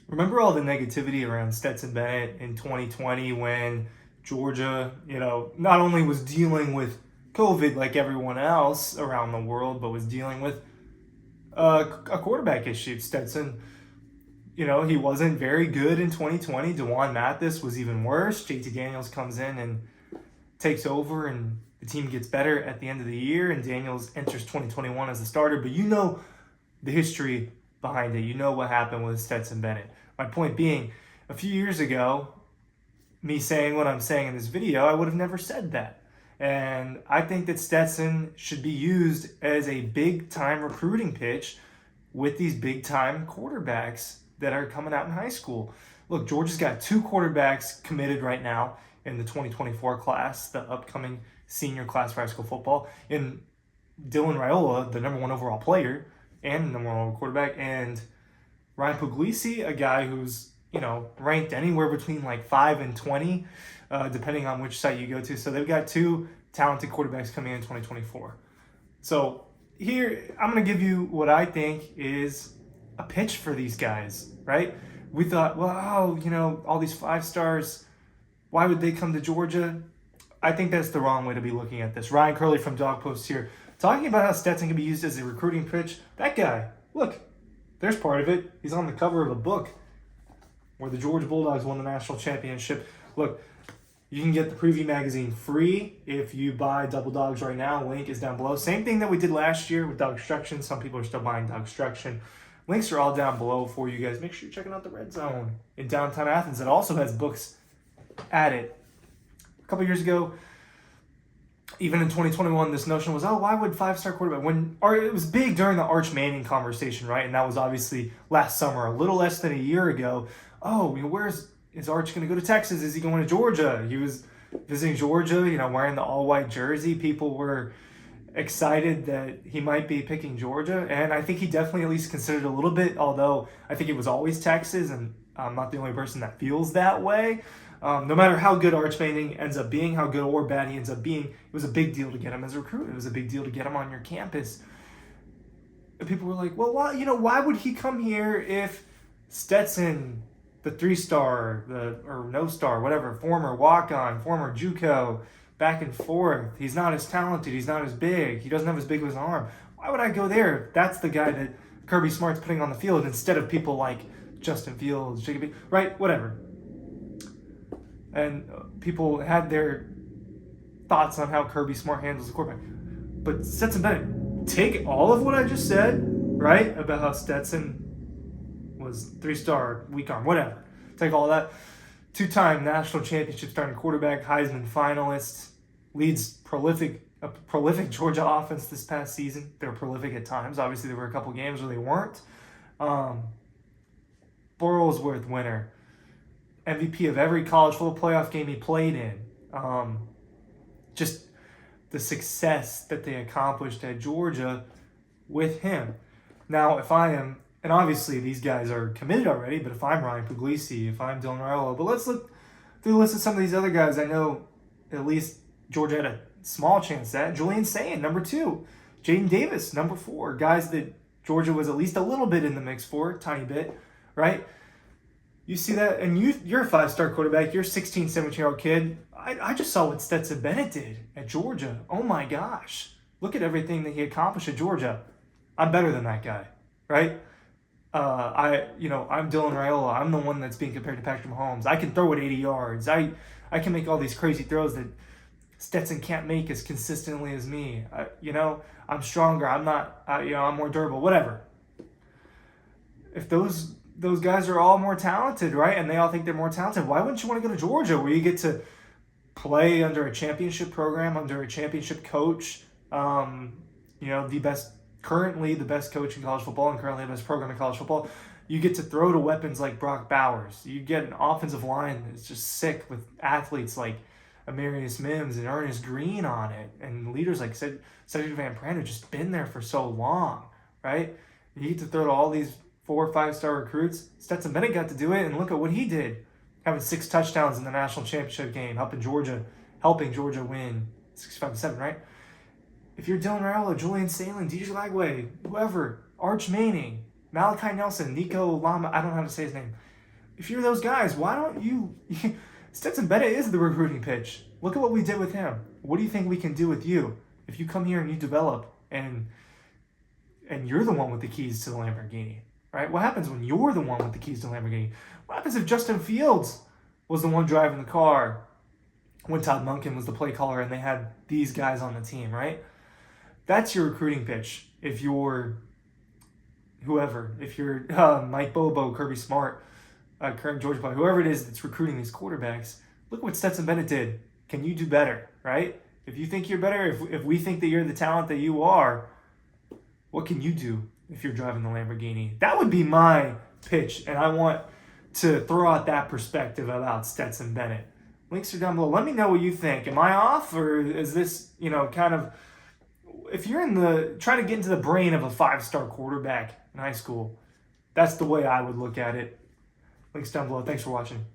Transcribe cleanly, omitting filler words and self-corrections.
Remember all the negativity around Stetson Bennett in 2020 when Georgia, not only was dealing with COVID like everyone else around the world, but was dealing with a quarterback issue. Stetson, he wasn't very good in 2020. DeJuan Mathis was even worse. JT Daniels comes in and takes over, and the team gets better at the end of the year, and Daniels enters 2021 as a starter. But the history behind it. You know what happened with Stetson Bennett. My point being, a few years ago, me saying what I'm saying in this video, I would have never said that. And I think that Stetson should be used as a big-time recruiting pitch with these big-time quarterbacks that are coming out in high school. Look, Georgia's got 2 quarterbacks committed right now in the 2024 class, the upcoming senior class for high school football. In Dylan Raiola, the number 1 overall player and number 1 overall quarterback, and Ryan Puglisi, a guy who's ranked anywhere between like 5 and 20, depending on which site you go to. So they've got 2 talented quarterbacks coming in 2024. So here, I'm going to give you what I think is a pitch for these guys, right? We thought, well, all these 5 stars, why would they come to Georgia? I think that's the wrong way to be looking at this. Ryan Curley from Dawg Post here, talking about how Stetson can be used as a recruiting pitch. That guy, look, there's part of it. He's on the cover of a book where the Georgia Bulldogs won the national championship. Look, you can get the preview magazine free if you buy Double Dogs right now. Link is down below. Same thing that we did last year with Dog Instruction. Some people are still buying Dog Instruction. Links are all down below for you guys. Make sure you're checking out the Red Zone in downtown Athens. It also has books at it. A couple years ago, even in 2021, this notion was, why would 5-star quarterback? It was big during the Arch Manning conversation, right? And that was obviously last summer, a little less than a year ago. Is Arch going to go to Texas? Is he going to Georgia? He was visiting Georgia, wearing the all-white jersey. People were excited that he might be picking Georgia, and I think he definitely at least considered a little bit, although I think it was always Texas, and I'm not the only person that feels that way. No matter how good Arch Manning ends up being, how good or bad he ends up being, it was a big deal to get him as a recruit. It was a big deal to get him on your campus. And people were like, well, why would he come here if Stetson, the 3-star, or no star, whatever, former walk-on, former JUCO, back and forth, he's not as talented, he's not as big, he doesn't have as big of an arm. Why would I go there? That's the guy that Kirby Smart's putting on the field instead of people like Justin Fields, Jacob, right? Whatever. And people had their thoughts on how Kirby Smart handles the quarterback. But Stetson Bennett, take all of what I just said, right, about how Stetson was 3-star, weak arm, whatever. Take all that. 2-time national championship starting quarterback, Heisman finalist, leads a prolific Georgia offense this past season. They were prolific at times. Obviously, there were a couple games where they weren't. Burlsworth winner. MVP of every college football playoff game he played in. Just the success that they accomplished at Georgia with him. Now, if I am, and obviously these guys are committed already, but if I'm Ryan Puglisi, if I'm Dylan Raiola, but let's look through the list of some of these other guys I know at least Georgia had a small chance at. Julian Sayin, number 2. Jaden Davis, number 4. Guys that Georgia was at least a little bit in the mix for, tiny bit, right? You see that, and you're a 5-star quarterback. You're a 16, 17-year-old kid. I just saw what Stetson Bennett did at Georgia. Oh my gosh. Look at everything that he accomplished at Georgia. I'm better than that guy, right? I'm Dylan Raiola. I'm the one that's being compared to Patrick Mahomes. I can throw it 80 yards. I can make all these crazy throws that Stetson can't make as consistently as me. I'm stronger. I'm not, I'm more durable, whatever. If those guys are all more talented, right? And they all think they're more talented. Why wouldn't you want to go to Georgia where you get to play under a championship program, under a championship coach, currently the best coach in college football and currently the best program in college football. You get to throw to weapons like Brock Bowers. You get an offensive line that's just sick with athletes like Amarius Mims and Ernest Green on it, and leaders like Cedric Van Pran have just been there for so long, right? You get to throw to all these 4 or 5-star recruits. Stetson Bennett got to do it, and look at what he did. Having 6 touchdowns in the national championship game, helping Georgia win 65-7, right? If you're Dylan Raiola, Julian Sayin, DJ Lagway, whoever, Arch Manning, Malachi Nelson, Nico Lama, I don't know how to say his name. If you're those guys, why don't you? Stetson Bennett is the recruiting pitch. Look at what we did with him. What do you think we can do with you if you come here and you develop and you're the one with the keys to the Lamborghini, right? What happens when you're the one with the keys to the Lamborghini? What happens if Justin Fields was the one driving the car when Todd Monken was the play caller and they had these guys on the team, right? That's your recruiting pitch. If you're whoever, if you're Mike Bobo, Kirby Smart, current Georgia player, whoever it is that's recruiting these quarterbacks, look what Stetson Bennett did. Can you do better, right? If you think you're better, if we think that you're the talent that you are, what can you do if you're driving the Lamborghini? That would be my pitch, and I want to throw out that perspective about Stetson Bennett. Links are down below. Let me know what you think. Am I off, or is this, kind of, if you're trying to get into the brain of a 5-star quarterback in high school, that's the way I would look at it. Links down below. Thanks for watching.